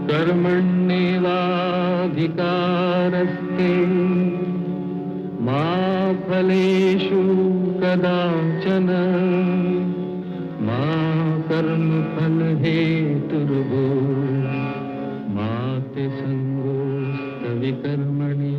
कर्मण्येवाधिकारस्ते मा फलेषु कदाचन मा कर्मफलहेतुर्भो मा ते संगोऽस्तविकर्मणि।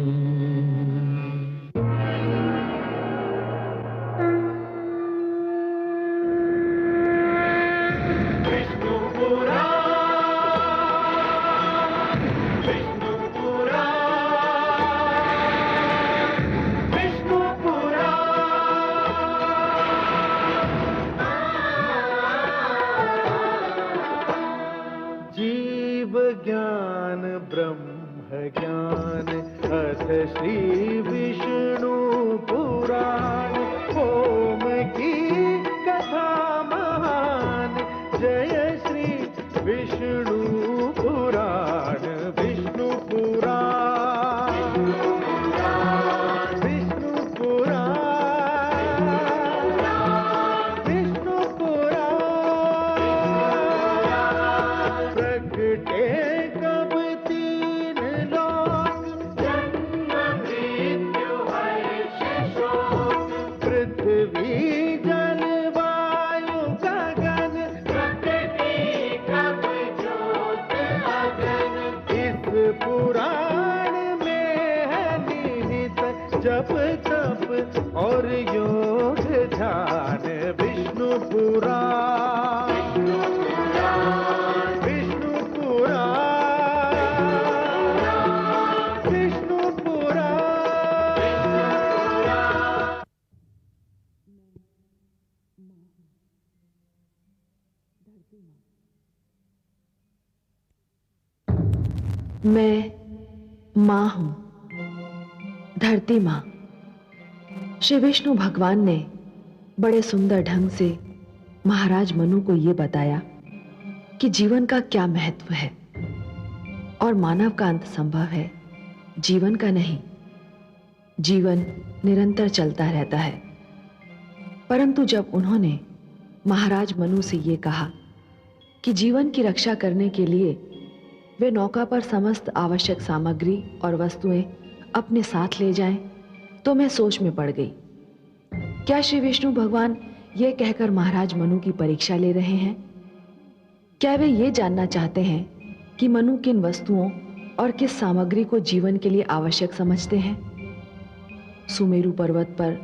ज्ञान ब्रह्म ज्ञान अथ श्री विष्णु पुराण ओम की कथा महान जय श्री विष्णु पुराण विष्णु पुराण विष्णु पुराण विष्णु पुराण प्रगटे जप तप और योग ध्यान विष्णु पुराण विष्णु पुराण विष्णु पुराण। मैं माँ हूँ, धरती माँ। श्री विष्णु भगवान ने बड़े सुंदर ढंग से महाराज मनु को यह बताया कि जीवन का क्या महत्व है और मानव का अंत संभव है, जीवन का नहीं। जीवन निरंतर चलता रहता है। परंतु जब उन्होंने महाराज मनु से यह कहा कि जीवन की रक्षा करने के लिए वे नौका पर समस्त आवश्यक सामग्री और वस्तुएं अपने साथ ले जाएं, तो मैं सोच में पड़ गई। क्या श्री विष्णु भगवान ये कहकर महाराज मनु की परीक्षा ले रहे हैं? क्या वे ये जानना चाहते हैं कि मनु किन वस्तुओं और किस सामग्री को जीवन के लिए आवश्यक समझते हैं? सुमेरु पर्वत पर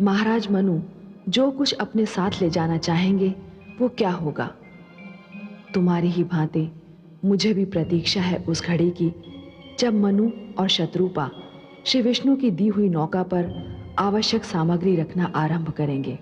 महाराज मनु जो कुछ अपने साथ ले जाना चाहेंगे वो क्या होगा? तुम्हारी ही भांति मुझे भी प्रतीक्षा है उस घड़ी की जब मनु और शत्रुपा श्री विष्णु की दी हुई नौका पर आवश्यक सामग्री रखना आरंभ करेंगे।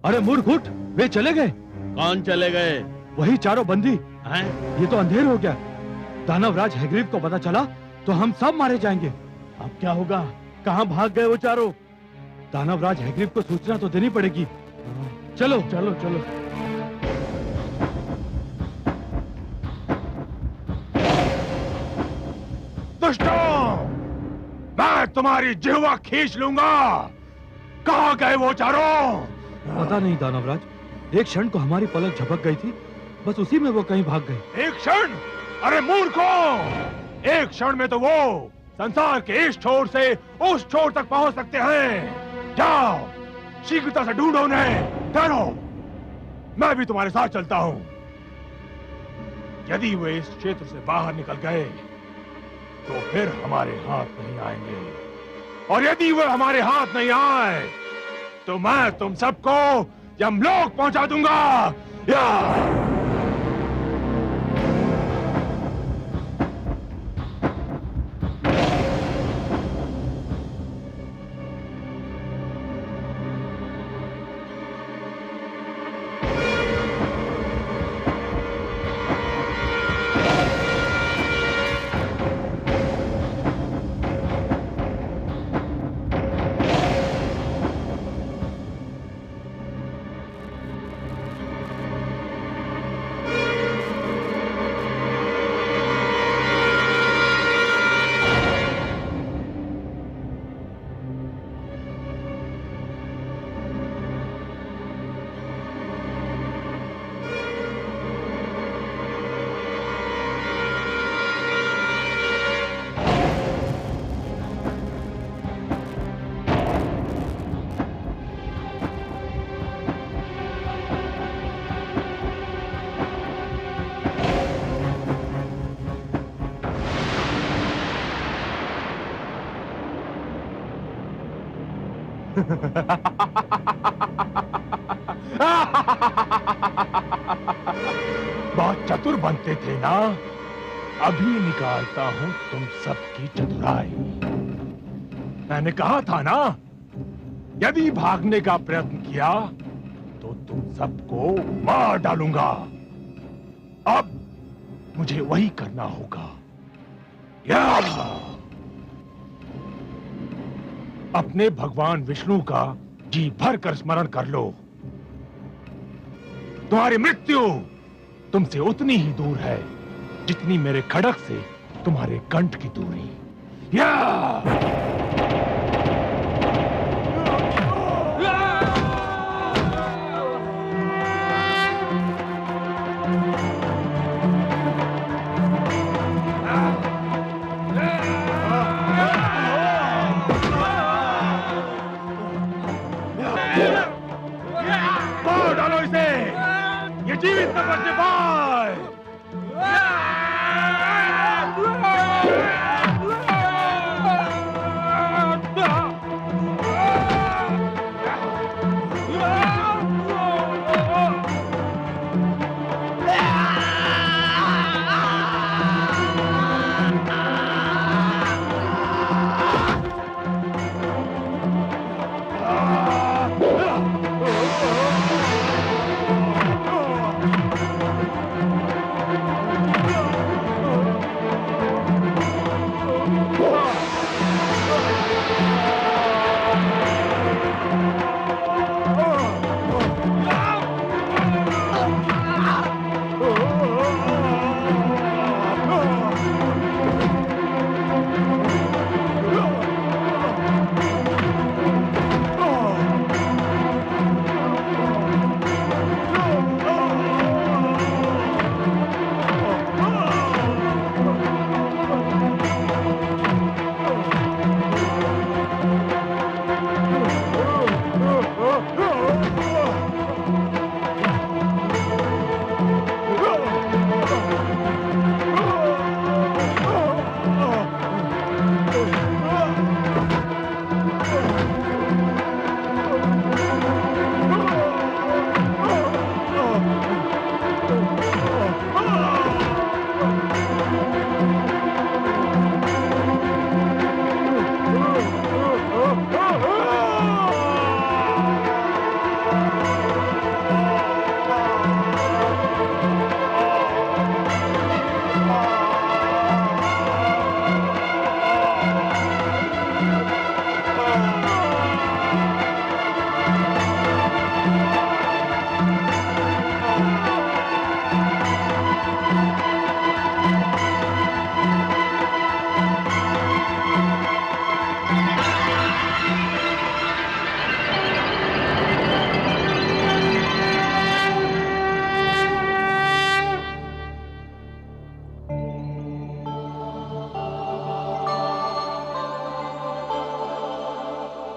अरे मूर्ख उठ, वे चले गए। कौन चले गए? वही चारों बंदी। हैं? ये तो अंधेर हो गया। दानवराज हैग्रीव को पता चला तो हम सब मारे जाएंगे। अब क्या होगा? कहाँ भाग गए वो चारों? दानवराज हैग्रीव को सूचना तो देनी पड़ेगी। चलो चलो चलो। दुष्टों, मैं तुम्हारी जिह्वा खींच लूंगा। कहाँ गए वो चारों? पता नहीं दानवराज, एक क्षण को हमारी पलक झपक गई थी, बस उसी में वो कहीं भाग गए। एक क्षण? अरे मूर्खों, एक क्षण में तो वो संसार के इस छोर से उस छोर तक पहुंच सकते हैं। जाओ, शीघ्रता से ढूंढो उन्हें। ठहरो, मैं भी तुम्हारे साथ चलता हूं। यदि वे इस क्षेत्र से बाहर निकल गए तो फिर हमारे हाथ नहीं आएंगे, और यदि वे हमारे हाथ नहीं आए तो मैं तुम सबको यमलोक पहुंचा दूंगा। या बहुत चतुर बनते थे ना। अभी निकालता हूं तुम सबकी चतुराई। मैंने कहा था ना, यदि भागने का प्रयत्न किया तो तुम सबको मार डालूंगा। अब मुझे वही करना होगा। या अपने भगवान विष्णु का जी भर कर स्मरण कर लो। तुम्हारी मृत्यु तुमसे उतनी ही दूर है जितनी मेरे खड़क से तुम्हारे कंठ की दूरी। या मार डालो इसे, ये जीवित न बचने पाए।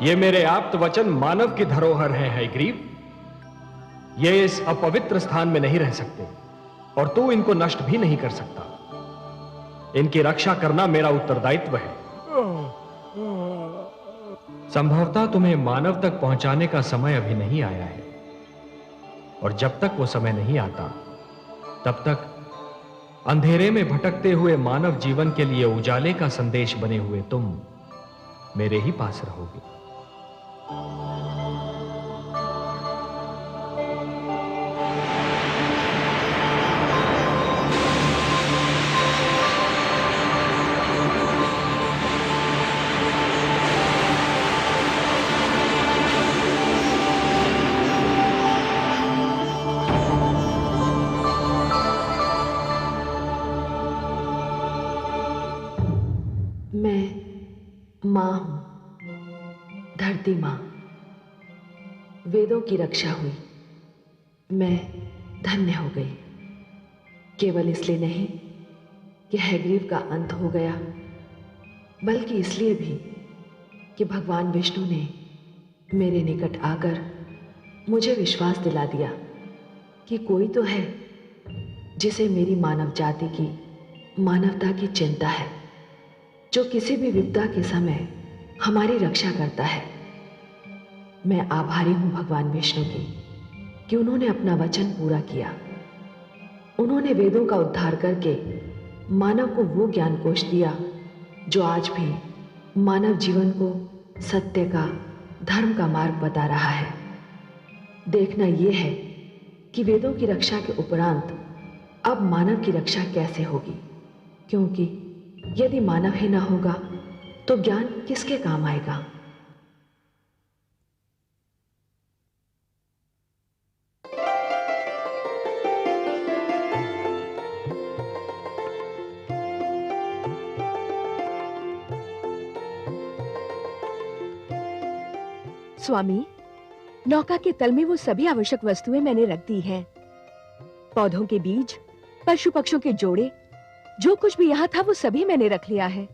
ये मेरे आप्त वचन मानव की धरोहर हैं हयग्रीव। ये इस अपवित्र स्थान में नहीं रह सकते और तू इनको नष्ट भी नहीं कर सकता। इनकी रक्षा करना मेरा उत्तरदायित्व है। संभवतः तुम्हें मानव तक पहुंचाने का समय अभी नहीं आया है, और जब तक वो समय नहीं आता तब तक अंधेरे में भटकते हुए मानव जीवन के लिए उजाले का संदेश बने हुए तुम मेरे ही पास रहोगे। मां हूं, धरती मां। वेदों की रक्षा हुई, मैं धन्य हो गई। केवल इसलिए नहीं कि हयग्रीव का अंत हो गया, बल्कि इसलिए भी कि भगवान विष्णु ने मेरे निकट आकर मुझे विश्वास दिला दिया कि कोई तो है जिसे मेरी मानव जाति की, मानवता की चिंता है, जो किसी भी विपदा के समय हमारी रक्षा करता है। मैं आभारी हूं भगवान विष्णु की कि उन्होंने अपना वचन पूरा किया। उन्होंने वेदों का उद्धार करके मानव को वो ज्ञान कोश दिया जो आज भी मानव जीवन को सत्य का, धर्म का मार्ग बता रहा है। देखना यह है कि वेदों की रक्षा के उपरांत अब मानव की रक्षा कैसे होगी, क्योंकि यदि मानव ही ना होगा तो ज्ञान किसके काम आएगा। स्वामी, नौका के तल में वो सभी आवश्यक वस्तुएं मैंने रख दी हैं। पौधों के बीज, पशु पक्षियों के जोड़े, जो कुछ भी यहाँ था वो सभी मैंने रख लिया है।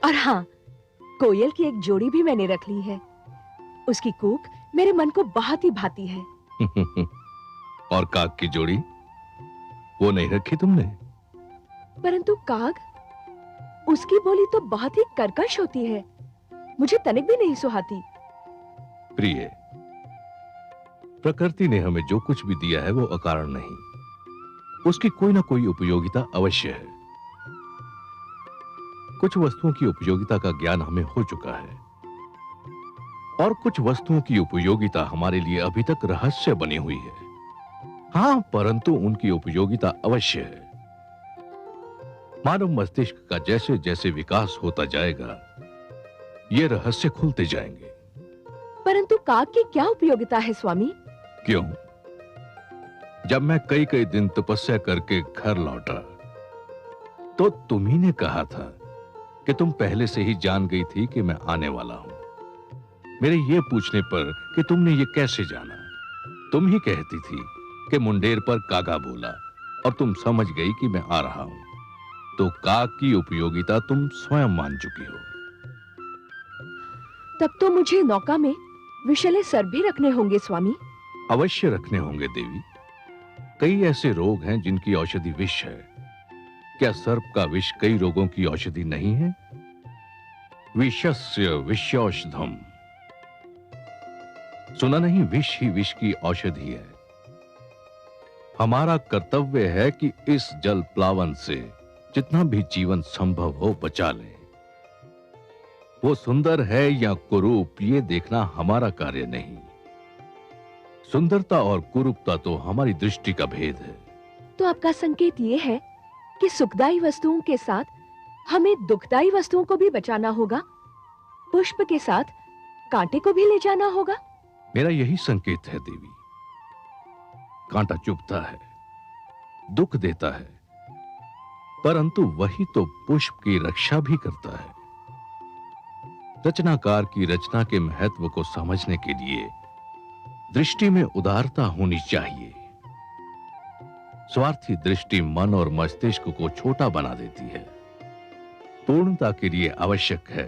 और हाँ, कोयल की एक जोड़ी भी मैंने रख ली है। उसकी कूक मेरे मन को बहुत ही भाती है। और काग की जोड़ी वो नहीं रखी तुमने? परंतु काग, उसकी बोली तो बहुत ही कर्कश होती है, मुझे तनिक भी नहीं सुहाती। प्रिय, प्रकृति ने हमें जो कुछ भी दिया है वो अकारण नहीं, उसकी कोई ना कोई उपयोगिता अवश्य है। कुछ वस्तुओं की उपयोगिता का ज्ञान हमें हो चुका है और कुछ वस्तुओं की उपयोगिता हमारे लिए अभी तक रहस्य बनी हुई है। हां, परंतु उनकी उपयोगिता अवश्य है। मानव मस्तिष्क का जैसे जैसे विकास होता जाएगा, ये रहस्य खुलते जाएंगे। परंतु काग की क्या उपयोगिता है स्वामी? क्यों? जब मैं कई कई दिन तपस्या करके घर लौटा तो तुम्ही ने कहा था कि तुम पहले से ही जान गई थी कि मैं आने वाला हूं। मेरे ये पूछने पर कि तुमने ये कैसे जाना, तुम ही कहती थी कि मुंडेर पर कागा बोला और तुम समझ गई कि मैं आ रहा हूं। तो काग की उपयोगिता तुम स्वयं मान चुकी हो। तब तो मुझे नौका में विषैले सर्प भी रखने होंगे स्वामी। अवश्य रखने होंगे देवी। कई ऐसे रोग हैं जिनकी औषधि विष है। क्या सर्प का विष कई रोगों की औषधि नहीं है? विषस्य विषौषधम। सुना नहीं? विष ही विष की औषधि है। हमारा कर्तव्य है कि इस जल प्लावन से जितना भी जीवन संभव हो बचा लें। वो सुंदर है या कुरूप, ये देखना हमारा कार्य नहीं। सुंदरता और कुरूपता तो हमारी दृष्टि का भेद है। तो आपका संकेत ये है कि सुखदायी वस्तुओं के साथ हमें दुखदायी वस्तुओं को भी बचाना होगा, पुष्प के साथ कांटे को भी ले जाना होगा। मेरा यही संकेत है देवी। कांटा चुभता है, दुख देता है, परंतु वही तो पुष्प की रक्षा भी करता है। रचनाकार की रचना के महत्व को समझने के लिए दृष्टि में उदारता होनी चाहिए। स्वार्थी दृष्टि मन और मस्तिष्क को छोटा बना देती है। पूर्णता के लिए आवश्यक है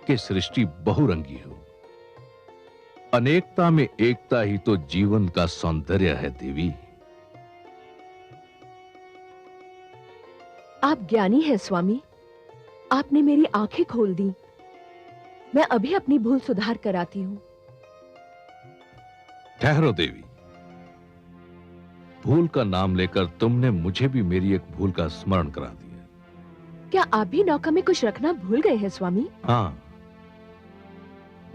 कि सृष्टि बहुरंगी हो, अनेकता में एकता ही तो जीवन का सौंदर्य है देवी। आप ज्ञानी हैं स्वामी, आपने मेरी आंखें खोल दी। मैं अभी अपनी भूल सुधार कर आती हूँ। ठहरो देवी, भूल का नाम लेकर तुमने मुझे भी मेरी एक भूल का स्मरण करा दिया। क्या आप भी नौका में कुछ रखना भूल गए हैं स्वामी? हाँ,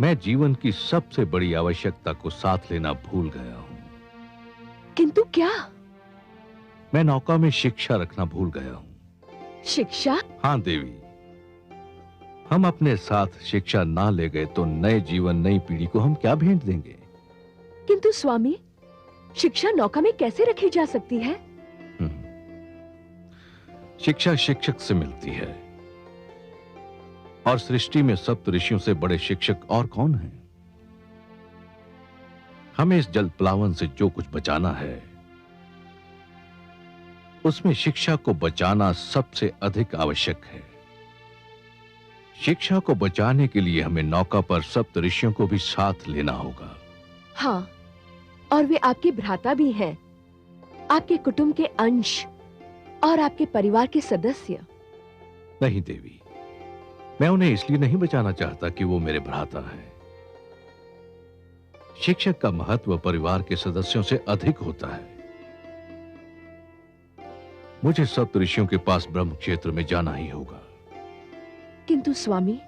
मैं जीवन की सबसे बड़ी आवश्यकता को साथ लेना भूल गया हूं। किंतु क्या? मैं नौका में शिक्षा रखना भूल गया हूं। शिक्षा? हाँ देवी, हम अपने साथ शिक्षा ना ले गए तो नए जीवन, नई पीढ़ी को हम क्या भेंट देंगे? किंतु स्वामी, शिक्षा नौका में कैसे रखी जा सकती है? शिक्षा शिक्षक से मिलती है, और सृष्टि में सप्त ऋषियों से बड़े शिक्षक और कौन हैं? हमें इस जल प्लावन से जो कुछ बचाना है, उसमें शिक्षा को बचाना सबसे अधिक आवश्यक है। शिक्षा को बचाने के लिए हमें नौका पर सप्त ऋषियों को भी साथ लेना होगा। हाँ, और वे आपके भ्राता भी हैं, आपके कुटुंब के अंश और आपके परिवार के सदस्य। नहीं देवी, मैं उन्हें इसलिए नहीं बचाना चाहता कि वो मेरे भ्राता हैं। शिक्षक का महत्व परिवार के सदस्यों से अधिक होता है। मुझे सप्त ऋषियों के पास ब्रह्म क्षेत्र में जाना ही होगा। किंतु स्वामी,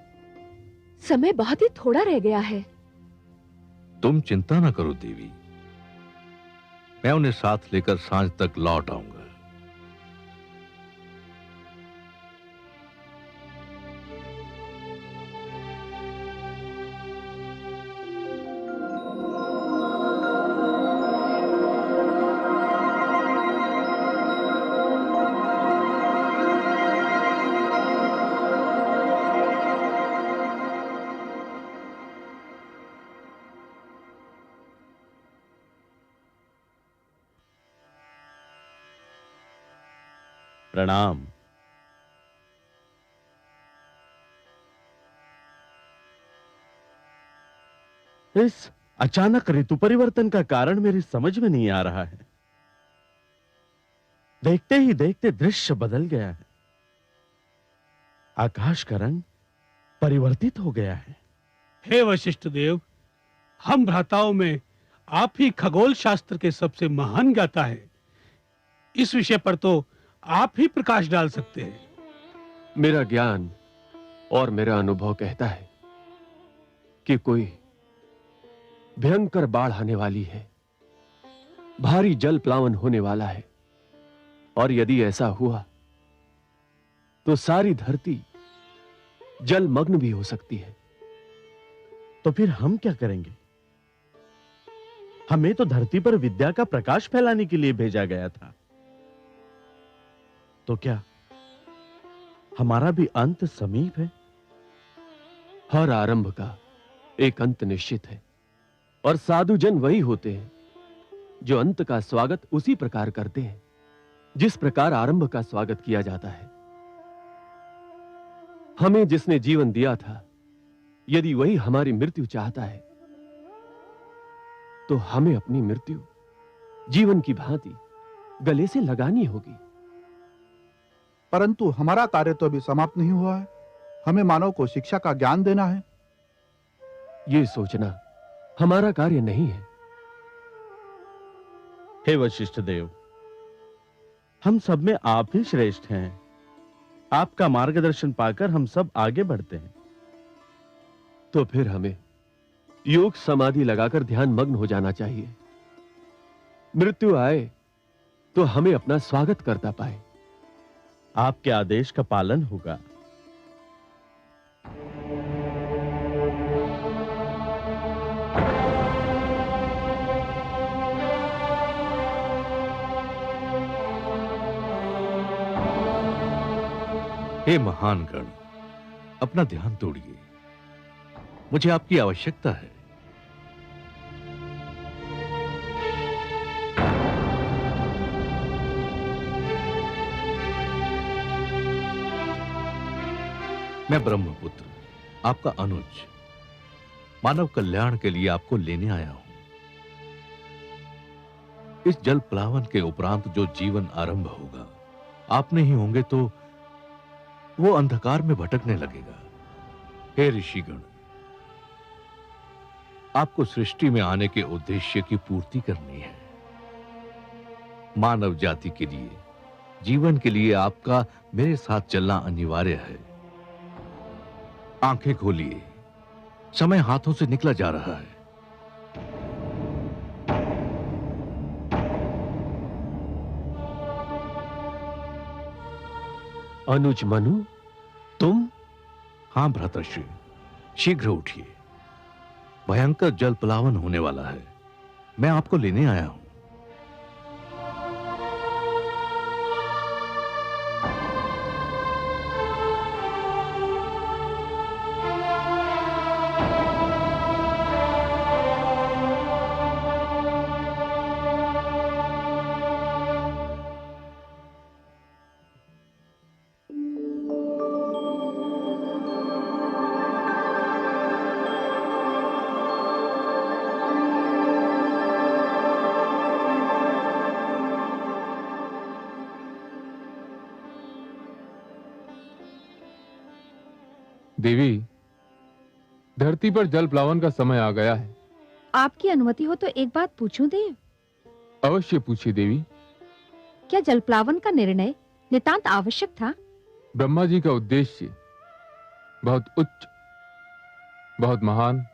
समय बहुत ही थोड़ा रह गया है। तुम चिंता न करो देवी, मैं उन्हें साथ लेकर सांझ तक लौट आऊंगा। प्रणाम। इस अचानक ऋतु परिवर्तन का कारण मेरी समझ में नहीं आ रहा है। देखते ही देखते दृश्य बदल गया है। आकाश का रंग परिवर्तित हो गया है। हे वशिष्ठ देव, हम भ्राताओं में आप ही खगोल शास्त्र के सबसे महान ज्ञाता है। इस विषय पर तो आप ही प्रकाश डाल सकते हैं। मेरा ज्ञान और मेरा अनुभव कहता है कि कोई भयंकर बाढ़ आने वाली है, भारी जल प्लावन होने वाला है, और यदि ऐसा हुआ तो सारी धरती जलमग्न भी हो सकती है। तो फिर हम क्या करेंगे? हमें तो धरती पर विद्या का प्रकाश फैलाने के लिए भेजा गया था। तो क्या हमारा भी अंत समीप है? हर आरंभ का एक अंत निश्चित है, और साधुजन वही होते हैं जो अंत का स्वागत उसी प्रकार करते हैं जिस प्रकार आरंभ का स्वागत किया जाता है। हमें जिसने जीवन दिया था, यदि वही हमारी मृत्यु चाहता है, तो हमें अपनी मृत्यु जीवन की भांति गले से लगानी होगी। परंतु हमारा कार्य तो अभी समाप्त नहीं हुआ है। हमें मानव को शिक्षा का ज्ञान देना है। यह सोचना हमारा कार्य नहीं है। हे वशिष्ठ देव, हम सब में आप ही श्रेष्ठ हैं। आपका मार्गदर्शन पाकर हम सब आगे बढ़ते हैं। तो फिर हमें योग समाधि लगाकर ध्यान मग्न हो जाना चाहिए। मृत्यु आए तो हमें अपना स्वागत करता पाए। आपके आदेश का पालन होगा। हे महान गण, अपना ध्यान तोड़िए, मुझे आपकी आवश्यकता है। मैं ब्रह्मपुत्र, आपका अनुज, मानव कल्याण के लिए आपको लेने आया हूं। इस जल प्लावन के उपरांत जो जीवन आरंभ होगा, आप नहीं होंगे तो वो अंधकार में भटकने लगेगा। हे ऋषिगण, आपको सृष्टि में आने के उद्देश्य की पूर्ति करनी है। मानव जाति के लिए, जीवन के लिए आपका मेरे साथ चलना अनिवार्य है। आंखें खोलिए, समय हाथों से निकला जा रहा है। अनुज मनु, तुम? हां भ्रातृश्री, शीघ्र उठिए। भयंकर जल प्लावन होने वाला है। मैं आपको लेने आया हूं। देवी, धरती पर जल प्लावन का समय आ गया है। आपकी अनुमति हो तो एक बात पूछूं देव? अवश्य पूछिए देवी। क्या जल प्लावन का निर्णय नितांत आवश्यक था? ब्रह्मा जी का उद्देश्य बहुत उच्च, बहुत महान,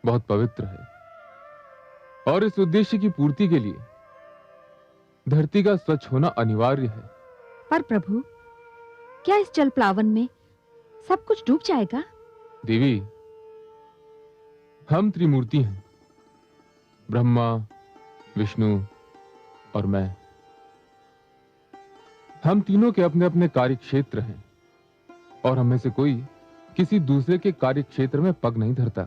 बहुत पवित्र है, और इस उद्देश्य की पूर्ति के लिए धरती का स्वच्छ होना अनिवार्य है। पर प्रभु, क्या इस जल प्लावन में सब कुछ डूब जाएगा? देवी, हम त्रिमूर्ति हैं, ब्रह्मा, विष्णु और मैं। हम तीनों के अपने अपने कार्य क्षेत्र हैं, और हमें से कोई किसी दूसरे के कार्य क्षेत्र में पग नहीं धरता।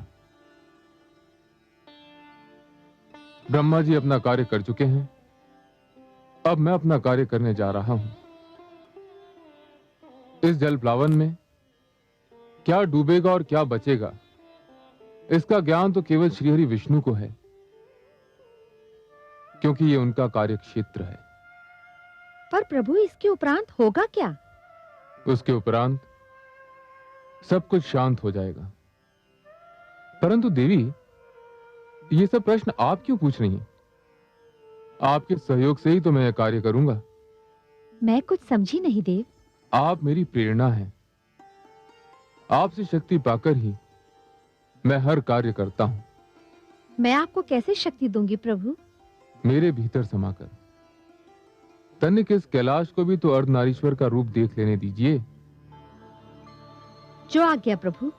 ब्रह्मा जी अपना कार्य कर चुके हैं, अब मैं अपना कार्य करने जा रहा हूं। इस जल प्लावन में क्या डूबेगा और क्या बचेगा, इसका ज्ञान तो केवल श्रीहरि विष्णु को है, क्योंकि ये उनका कार्य क्षेत्र है। पर प्रभु, इसके उपरांत होगा क्या? उसके उपरांत सब कुछ शांत हो जाएगा। परंतु देवी, ये सब प्रश्न आप क्यों पूछ रही हैं? आपके सहयोग से ही तो मैं यह कार्य करूंगा। मैं कुछ समझी नहीं देव। आप मेरी प्रेरणा हैं। आपसे शक्ति पाकर ही मैं हर कार्य करता हूं। मैं आपको कैसे शक्ति दूंगी प्रभु? मेरे भीतर समाकर। तनिक इस कैलाश को भी तो अर्धनारीश्वर का रूप देख लेने दीजिए। जो आज्ञा प्रभु।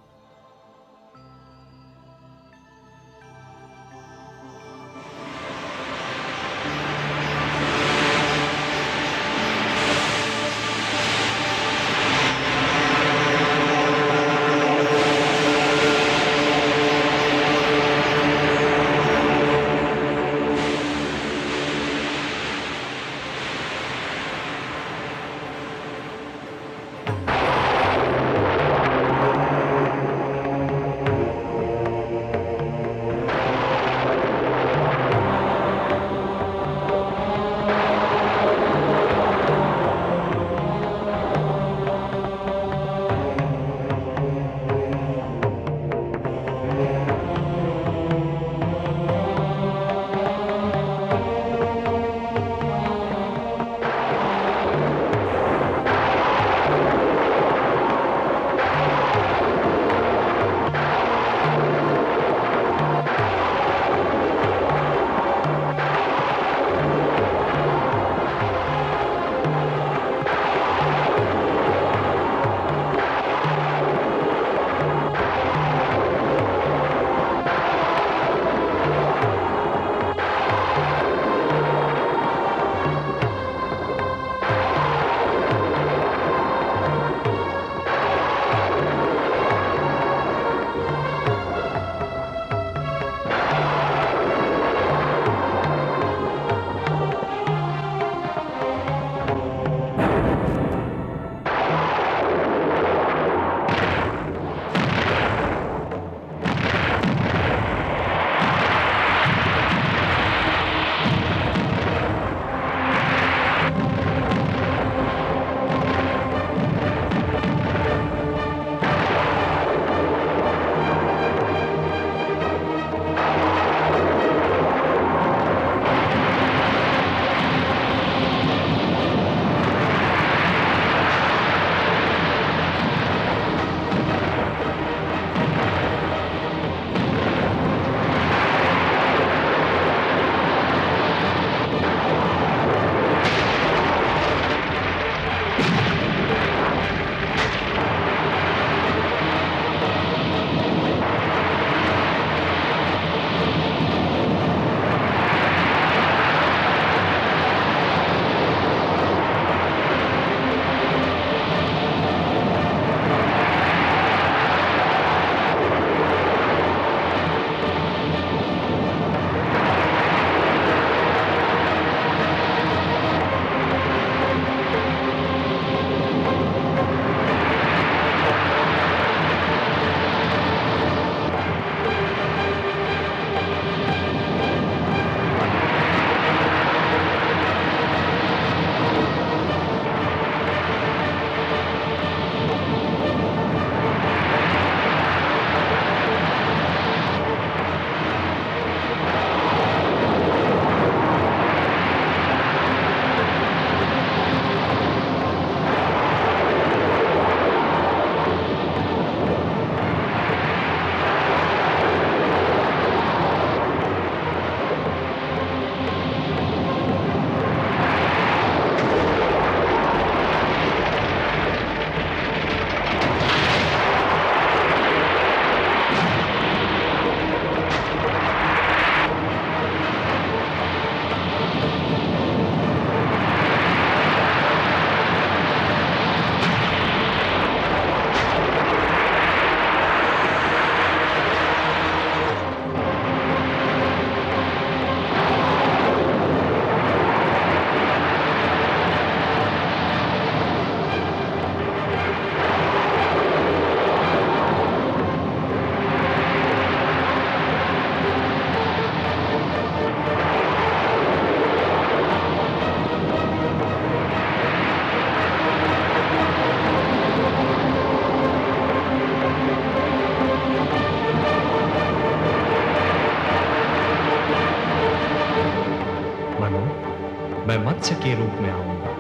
मत्स्य के रूप में आऊंगा।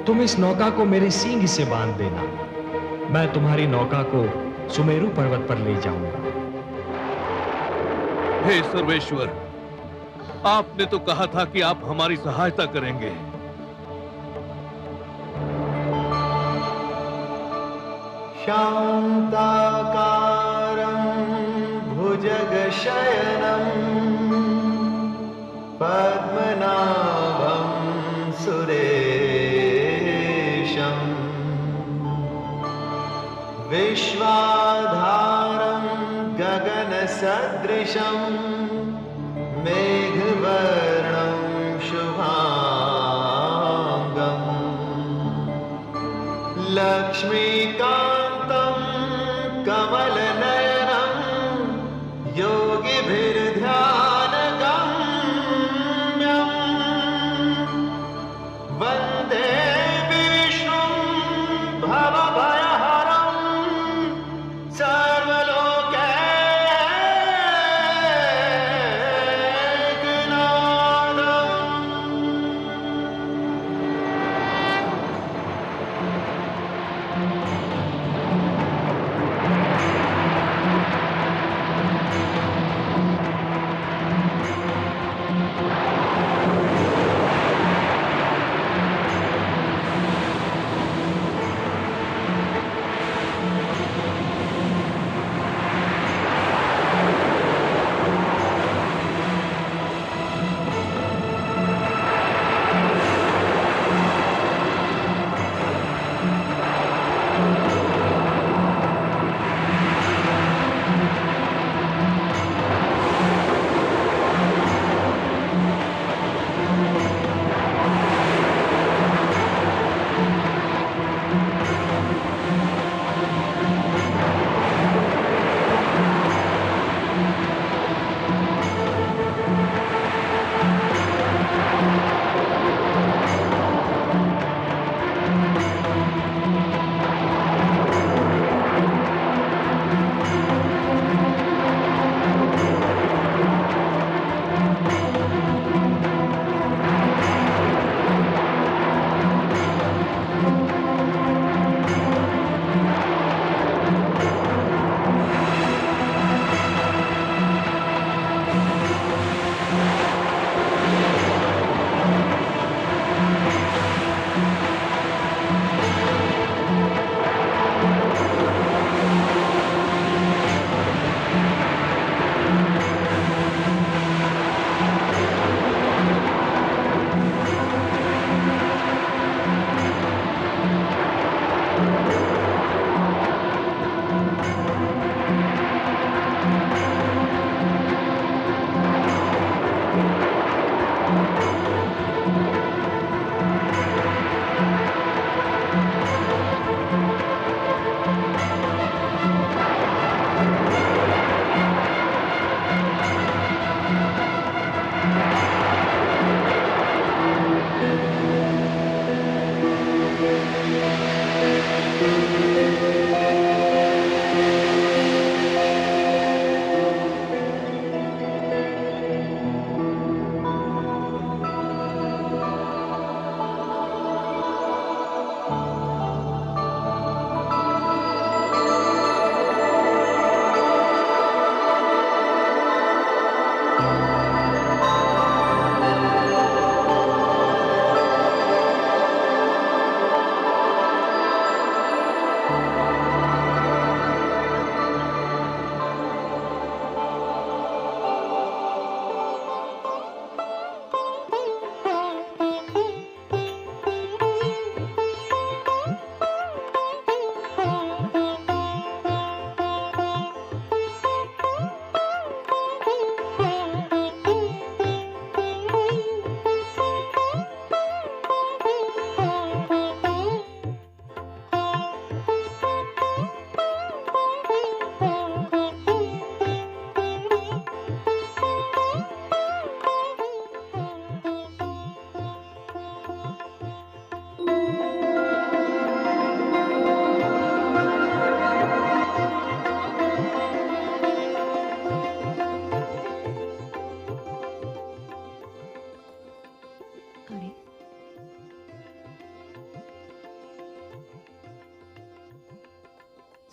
तुम इस नौका को मेरे सींग से बांध देना। मैं तुम्हारी नौका को सुमेरु पर्वत पर ले जाऊंगा। हे सर्वेश्वर, आपने तो कहा था कि आप हमारी सहायता करेंगे। शान्ताकारं भुजगशयनं पद्मनाभं सुरेशं विश्वाधारं गगनसदृशं मेघवर्णं शुभांगं लक्ष्मीकान्तं कमलनयनं योगिभिर्ध्यानगम्यं वन्दे विष्णुं भवभयहरं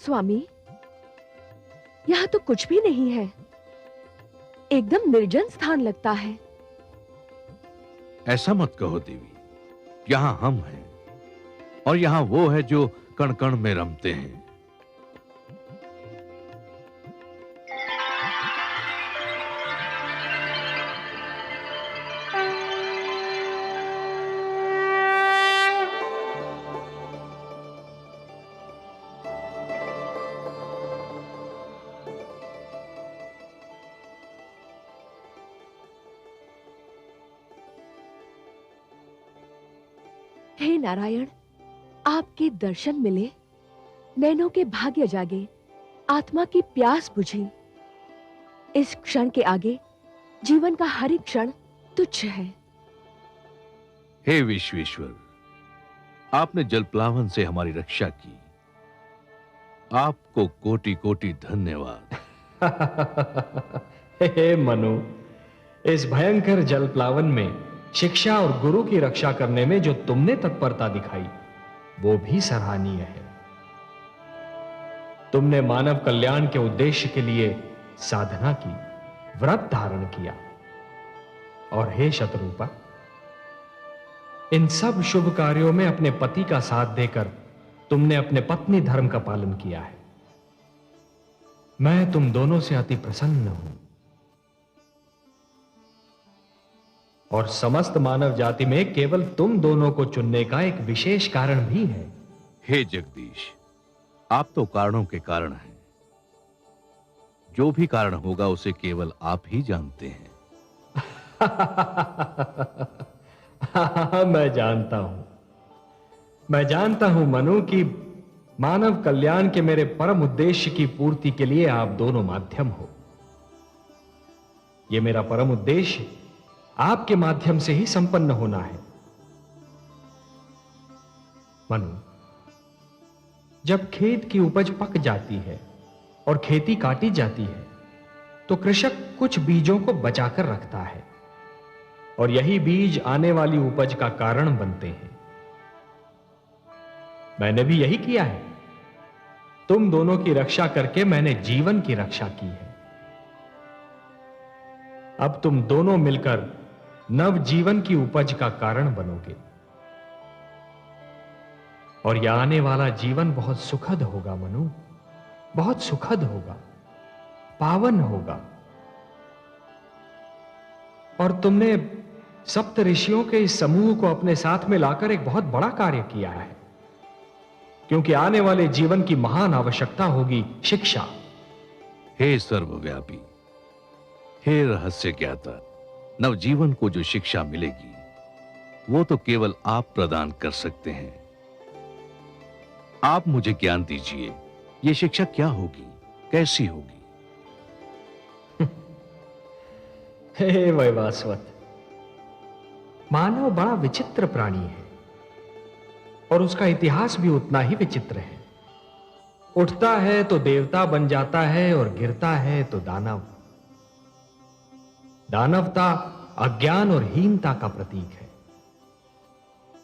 स्वामी, यहाँ तो कुछ भी नहीं है, एकदम निर्जन स्थान लगता है। ऐसा मत कहो देवी, यहाँ हम हैं और यहाँ वो है जो कण कण में रमते हैं। हे नारायण, आपके दर्शन मिले, नैनों के भाग्य जागे, आत्मा की प्यास बुझी। इस क्षण के आगे जीवन का हर एक क्षण तुच्छ है। हे विश्वेश्वर, आपने जलप्लावन से हमारी रक्षा की, आपको कोटि कोटि धन्यवाद। हे मनु, इस भयंकर जलप्लावन में शिक्षा और गुरु की रक्षा करने में जो तुमने तत्परता दिखाई, वो भी सराहनीय है। तुमने मानव कल्याण के उद्देश्य के लिए साधना की, व्रत धारण किया, और हे शतरूपा, इन सब शुभ कार्यों में अपने पति का साथ देकर तुमने अपने पत्नी धर्म का पालन किया है। मैं तुम दोनों से अति प्रसन्न हूं, और समस्त मानव जाति में केवल तुम दोनों को चुनने का एक विशेष कारण भी है। हे जगदीश, आप तो कारणों के कारण हैं। जो भी कारण होगा उसे केवल आप ही जानते हैं। मैं जानता हूं मनु कि मानव कल्याण के मेरे परम उद्देश्य की पूर्ति के लिए आप दोनों माध्यम हो। यह मेरा परम उद्देश्य आपके माध्यम से ही संपन्न होना है। मनु, जब खेत की उपज पक जाती है और खेती काटी जाती है, तो कृषक कुछ बीजों को बचाकर रखता है, और यही बीज आने वाली उपज का कारण बनते हैं। मैंने भी यही किया है। तुम दोनों की रक्षा करके मैंने जीवन की रक्षा की है। अब तुम दोनों मिलकर नव जीवन की उपज का कारण बनोगे, और यह आने वाला जीवन बहुत सुखद होगा मनु, बहुत सुखद होगा, पावन होगा। और तुमने सप्त ऋषियों के इस समूह को अपने साथ में लाकर एक बहुत बड़ा कार्य किया है, क्योंकि आने वाले जीवन की महान आवश्यकता होगी शिक्षा। हे सर्वव्यापी, हे रहस्य ज्ञाता, नवजीवन को जो शिक्षा मिलेगी वो तो केवल आप प्रदान कर सकते हैं। आप मुझे ज्ञान दीजिए, ये शिक्षा क्या होगी, कैसी होगी? हे वैवास्वत, मानव बड़ा विचित्र प्राणी है, और उसका इतिहास भी उतना ही विचित्र है। उठता है तो देवता बन जाता है, और गिरता है तो दानव। दानवता अज्ञान और हीनता का प्रतीक है,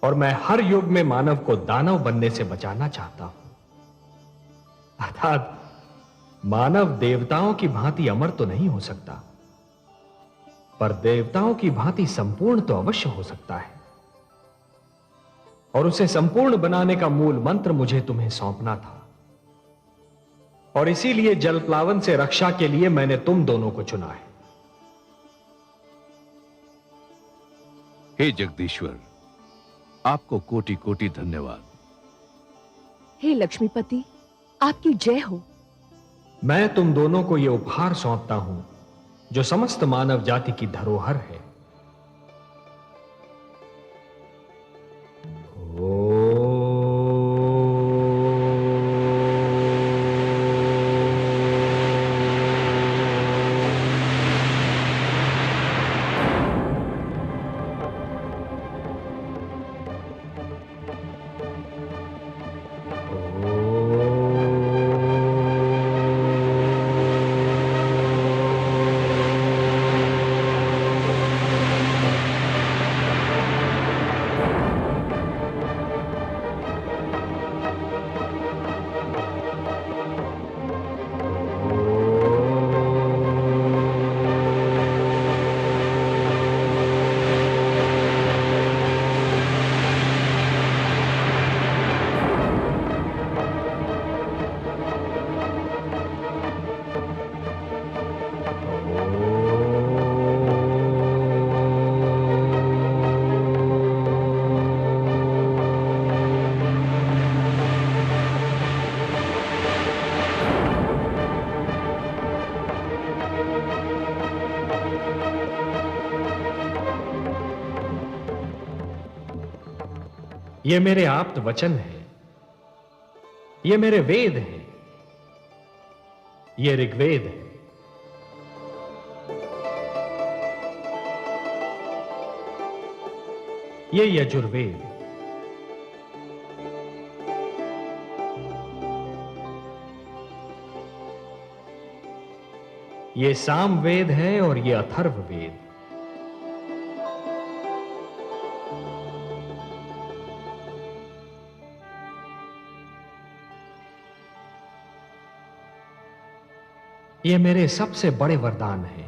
और मैं हर युग में मानव को दानव बनने से बचाना चाहता हूं। अर्थात मानव देवताओं की भांति अमर तो नहीं हो सकता, पर देवताओं की भांति संपूर्ण तो अवश्य हो सकता है, और उसे संपूर्ण बनाने का मूल मंत्र मुझे तुम्हें सौंपना था। और इसीलिए जलप्लावन से रक्षा के लिए मैंने तुम दोनों को चुना है। हे जगदीश्वर, आपको कोटि कोटि धन्यवाद। हे लक्ष्मीपति, आपकी जय हो। मैं तुम दोनों को यह उपहार सौंपता हूं जो समस्त मानव जाति की धरोहर है। ये मेरे आप्त वचन है, ये मेरे वेद हैं, ये ऋग्वेद है। ये यजुर्वेद, ये सामवेद है और ये अथर्ववेद। ये मेरे सबसे बड़े वरदान हैं।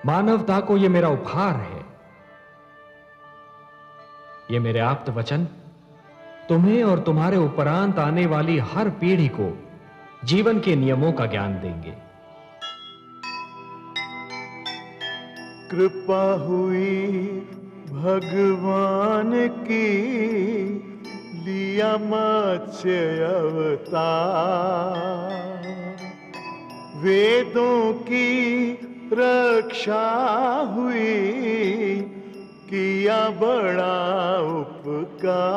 मानवता को ये मेरा उपहार है। ये मेरे आप्त वचन तुम्हें और तुम्हारे उपरांत आने वाली हर पीढ़ी को जीवन के नियमों का ज्ञान देंगे। कृपा हुई भगवान की, लिया मत्स्य अवतार, वेदों की रक्षा हुई, किया बड़ा उपकार।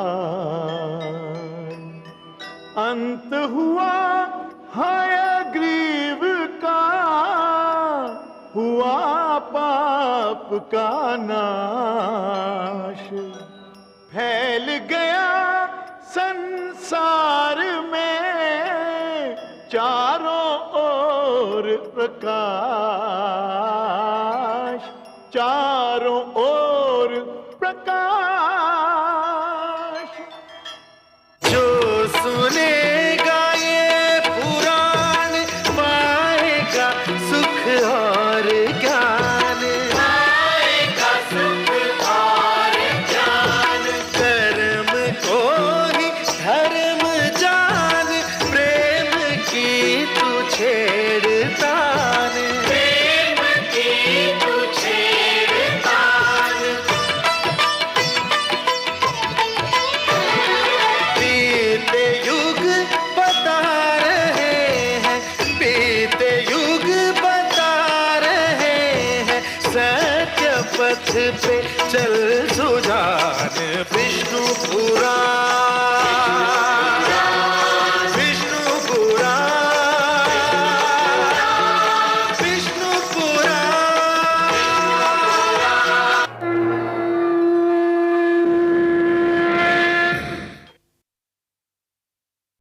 अंत हुआ हयग्रीव का, हुआ पाप का नाश, फैल गया संसार में चारों ओर प्रकाश, चारों ओर प्रकाश। जो सुनेगा ये पुराण पाएगा सुख और ज्ञान, पाएगा सुख और ज्ञान। कर्म को ही धर्म जान, प्रेम की तू छेड़तान, प्रेम की तू छेड़तान। बीते युग बता रहे हैं, बीते युग बता रहे हैं, सत्य पथ पे चल सुजान। विष्णु पुराण